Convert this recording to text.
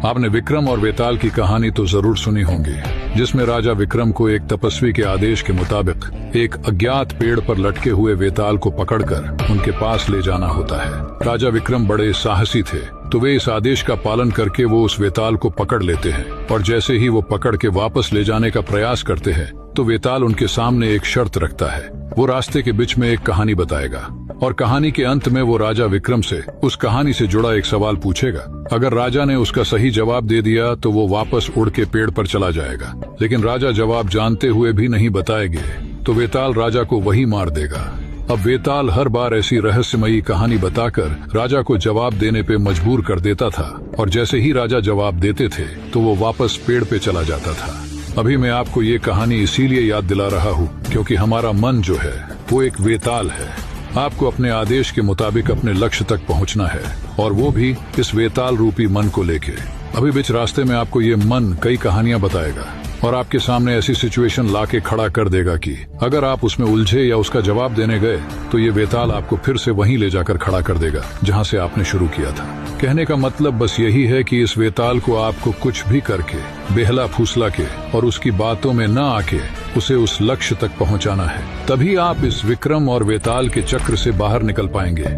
आपने विक्रम और वेताल की कहानी तो जरूर सुनी होगी, जिसमें राजा विक्रम को एक तपस्वी के आदेश के मुताबिक एक अज्ञात पेड़ पर लटके हुए वेताल को पकड़कर उनके पास ले जाना होता है। राजा विक्रम बड़े साहसी थे, तो वे इस आदेश का पालन करके वो उस वेताल को पकड़ लेते हैं, और जैसे ही वो पकड़ के वापस ले जाने का प्रयास करते हैं तो वेताल उनके सामने एक शर्त रखता है। वो रास्ते के बीच में एक कहानी बताएगा और कहानी के अंत में वो राजा विक्रम से उस कहानी से जुड़ा एक सवाल पूछेगा। अगर राजा ने उसका सही जवाब दे दिया तो वो वापस उड़ के पेड़ पर चला जाएगा, लेकिन राजा जवाब जानते हुए भी नहीं बताएंगे तो वेताल राजा को वही मार देगा। अब वेताल हर बार ऐसी रहस्यमयी कहानी बताकर राजा को जवाब देने पे मजबूर कर देता था, और जैसे ही राजा जवाब देते थे तो वो वापस पेड़ पे चला जाता था। अभी मैं आपको ये कहानी इसीलिए याद दिला रहा हूँ क्योंकि हमारा मन जो है वो एक वेताल है। आपको अपने आदेश के मुताबिक अपने लक्ष्य तक पहुँचना है, और वो भी इस वेताल रूपी मन को लेके। अभी बीच रास्ते में आपको ये मन कई कहानियां बताएगा और आपके सामने ऐसी सिचुएशन लाके खड़ा कर देगा कि अगर आप उसमें उलझे या उसका जवाब देने गए तो ये वेताल आपको फिर से वहीं ले जाकर खड़ा कर देगा जहां से आपने शुरू किया था। कहने का मतलब बस यही है कि इस वेताल को आपको कुछ भी करके, बेहला फुसला के और उसकी बातों में न आके उसे उस लक्ष्य तक पहुंचाना है। तभी आप इस विक्रम और वेताल के चक्र से बाहर निकल पाएंगे।